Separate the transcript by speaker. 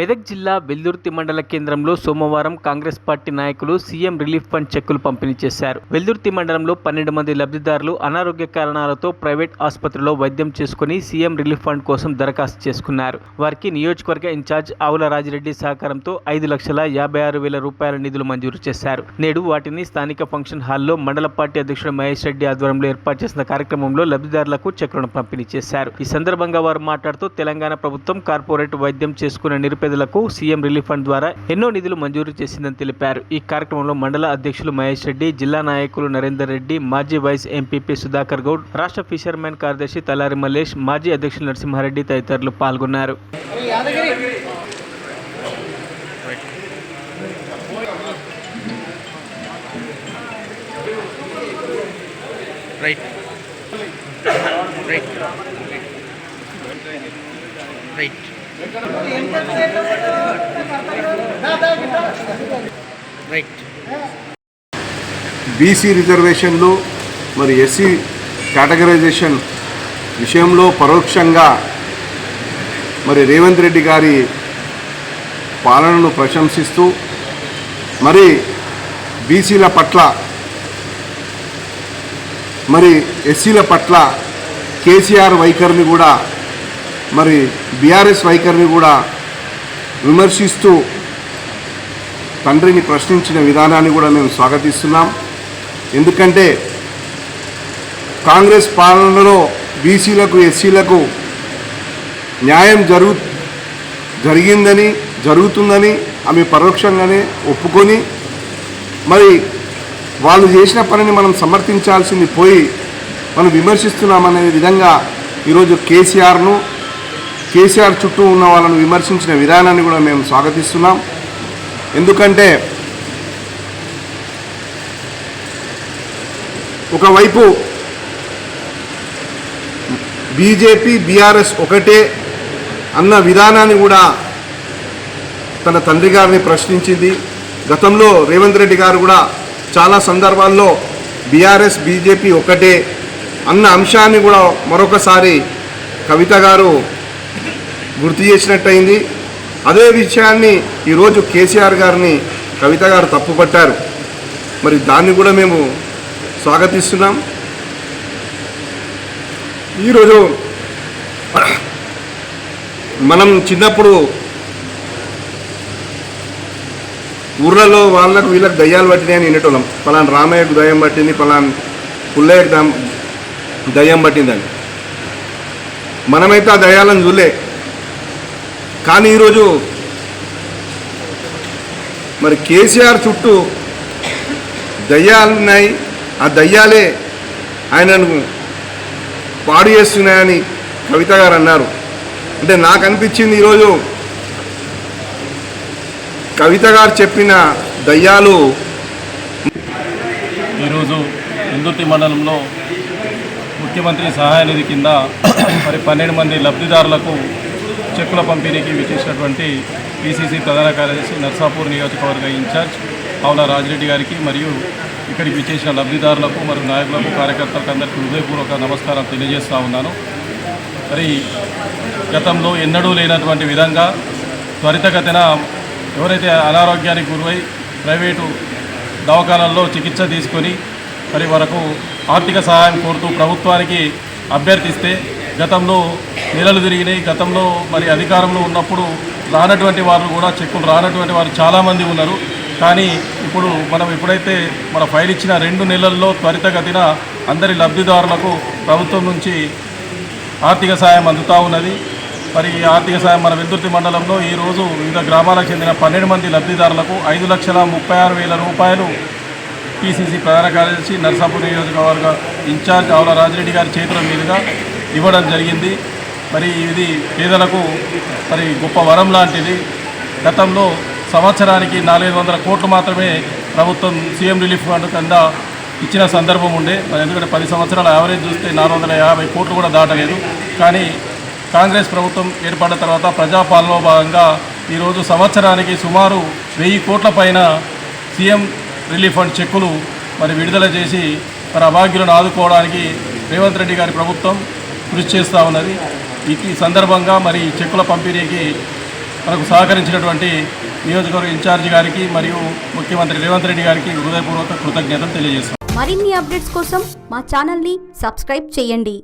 Speaker 1: మెదక్ జిల్లా వెల్దుర్తి మండల కేంద్రంలో సోమవారం కాంగ్రెస్ పార్టీ నాయకులు సీఎం రిలీఫ్ ఫండ్ చెక్కులు పంపిణీ చేశారు. వెల్దుర్తి మండలంలో 12 మంది లబ్ధిదారులు అనారోగ్య కారణాలతో ప్రైవేట్ ఆసుపత్రిలో వైద్యం చేసుకుని సీఎం రిలీఫ్ ఫండ్ కోసం దరఖాస్తు చేసుకున్నారు. వారికి నియోజకవర్గ ఇన్ఛార్జ్ ఆవుల రాజిరెడ్డి సహకారంతో 5,56,000 రూపాయల నిధులు మంజూరు చేశారు. నేడు వాటిని స్థానిక ఫంక్షన్ హాల్లో మండల పార్టీ అధ్యక్షుడు మహేష్ రెడ్డి ఆధ్వర్యంలో ఏర్పాటు చేసిన కార్యక్రమంలో లబ్ధిదారులకు చెక్కులను పంపిణీ చేశారు. ఈ సందర్భంగా వారు మాట్లాడుతూ తెలంగాణ ప్రభుత్వం కార్పొరేట్ వైద్యం చేసుకున్న నిరుపేదలకు సీఎం రిలీఫ్ ఫండ్ ద్వారా ఎన్నో నిధులు మంజూరు చేసిందని తెలిపారు. ఈ కార్యక్రమంలో మండల అధ్యక్షులు మహేష్ రెడ్డి, జిల్లా నాయకులు నరేందర్ రెడ్డి, మాజీ వైస్ ఎంపీపీ సుధాకర్ గౌడ్, రాష్ట్ర ఫిషర్మెన్ కార్యదర్శి తలారి మల్లేష్, మాజీ అధ్యక్షులు నరసింహారెడ్డి తదితరులు పాల్గొన్నారు.
Speaker 2: బీసీ రిజర్వేషన్లు మరి ఎస్సీ కేటగరైజేషన్ విషయంలో పరోక్షంగా మరి రేవంత్ రెడ్డి గారి పాలనను ప్రశంసిస్తూ మరి బీసీల పట్ల మరి ఎస్సీల పట్ల కేసీఆర్ వైఖరిని కూడా మరి బీఆర్ఎస్ వైఖరిని కూడా విమర్శిస్తూ తండ్రిని ప్రశ్నించిన విధానాన్ని కూడా మేము స్వాగతిస్తున్నాం. ఎందుకంటే కాంగ్రెస్ పాలనలో బీసీలకు ఎస్సీలకు న్యాయం జరిగిందని జరుగుతుందని ఆమె పరోక్షంగానే ఒప్పుకొని మరి వాళ్ళు చేసిన పనిని మనం సమర్థించాల్సింది పోయి మనం విమర్శిస్తున్నామనే విధంగా ఈరోజు కేసీఆర్ చుట్టూ ఉన్న వాళ్ళను విమర్శించిన విధానాన్ని కూడా మేము స్వాగతిస్తున్నాం. ఎందుకంటే ఒకవైపు బీజేపీ బీఆర్ఎస్ ఒకటే అన్న విధానాన్ని కూడా తన తండ్రి గారిని ప్రశ్నించింది. గతంలో రేవంత్ రెడ్డి గారు కూడా చాలా సందర్భాల్లో బీఆర్ఎస్ బీజేపీ ఒకటే అన్న అంశాన్ని కూడా మరొకసారి కవిత గారు గుర్తు చేసినట్టయింది. అదే విషయాన్ని ఈరోజు కేసీఆర్ గారిని కవిత గారు తప్పుపట్టారు. మరి దాన్ని కూడా మేము స్వాగతిస్తున్నాం. ఈరోజు మనం చిన్నప్పుడు ఊర్లలో వాళ్ళకు వీళ్ళకి దయ్యాలు పట్టినాయని వినేటోళ్ళం. పలానా రామయ్యకు దయ్యం పట్టింది, పలానా పుల్లయ్యకు దయ్యం పట్టిందని. మనమైతే ఆ దయ్యాలను చూలే. కానీ ఈరోజు మరి కేసీఆర్ చుట్టూ దయ్యాలున్నాయి, ఆ దయ్యాలే ఆయనను పాడు చేస్తున్నాయని కవిత గారు అన్నారు. అంటే నాకు అనిపించింది ఈరోజు కవిత గారు చెప్పిన దయ్యాలు
Speaker 3: ఈరోజు వెల్దుర్తి మండలంలో ముఖ్యమంత్రి సహాయ నిధి కింద మరి 12 మంది లబ్ధిదారులకు చెక్కుల పంపిణీకి విచ్చేసినటువంటి పీసీసీ ప్రధాన కార్యదర్శి నర్సాపూర్ నియోజకవర్గ ఇన్ఛార్జ్ ఆవుల రాజిరెడ్డి గారికి మరియు ఇక్కడికి విచ్చేసిన లబ్ధిదారులకు మరియు నాయకులకు కార్యకర్తలకు అందరికీ హృదయపూర్వక నమస్కారం తెలియజేస్తూ ఉన్నాను. మరి గతంలో ఎన్నడూ లేనటువంటి విధంగా త్వరితగతిన ఎవరైతే అనారోగ్యానికి గురై ప్రైవేటు దవాఖానాల్లో చికిత్స తీసుకొని మరి వరకు ఆర్థిక సహాయం కోరుతూ ప్రభుత్వానికి అభ్యర్థిస్తే గతంలో నెలలు తిరిగినాయి. గతంలో మరి అధికారంలో ఉన్నప్పుడు రానటువంటి వారు కూడా చెక్కులు రానటువంటి వారు చాలామంది ఉన్నారు. కానీ ఇప్పుడు మనం ఎప్పుడైతే మన ఫైల్ ఇచ్చిన 2 నెలల్లో త్వరితగతిన అందరి లబ్ధిదారులకు ప్రభుత్వం నుంచి ఆర్థిక సాయం అందుతూ ఉన్నది. మరి ఈ ఆర్థిక సాయం మన వెల్దుర్తి మండలంలో ఈరోజు వివిధ గ్రామాలకు చెందిన 12 మంది లబ్ధిదారులకు 5,36,000 రూపాయలు పీసీసీ ప్రధాన కార్యదర్శి నర్సాపూర్ నియోజకవర్గ ఇన్ఛార్జ్ ఆవుల రాజిరెడ్డి గారి చేతుల మీదుగా ఇవ్వడం జరిగింది. మరి ఇది పేదలకు మరి గొప్ప వరం లాంటిది. గతంలో సంవత్సరానికి 400 కోట్లు మాత్రమే ప్రభుత్వం సీఎం రిలీఫ్ ఫండ్ కింద ఇచ్చిన సందర్భం ఉండే. ఎందుకంటే 10 సంవత్సరాల యావరేజ్ చూస్తే 450 కోట్లు కూడా దాటలేదు. కానీ కాంగ్రెస్ ప్రభుత్వం ఏర్పడిన తర్వాత ప్రజాపాలనలో భాగంగా ఈరోజు సంవత్సరానికి సుమారు 1000 కోట్ల పైన సీఎం రిలీఫ్ ఫండ్ చెక్కులు మరి విడుదల చేసి మరి అభాగ్యులను ఆదుకోవడానికి రేవంత్ రెడ్డి గారి ప్రభుత్వం కృషి చేస్తూ ఉన్నది. ఈ సందర్భంగా మరి చెక్కుల పంపిణీకి మనకు సహకరించినటువంటి నియోజకవర్గ ఇన్ఛార్జి గారికి మరియు ముఖ్యమంత్రి రేవంత్ రెడ్డి గారికి హృదయపూర్వక కృతజ్ఞతలు తెలియజేస్తాం.
Speaker 4: మరిన్ని అప్డేట్స్ కోసం మా ఛానల్ని సబ్స్క్రైబ్ చేయండి.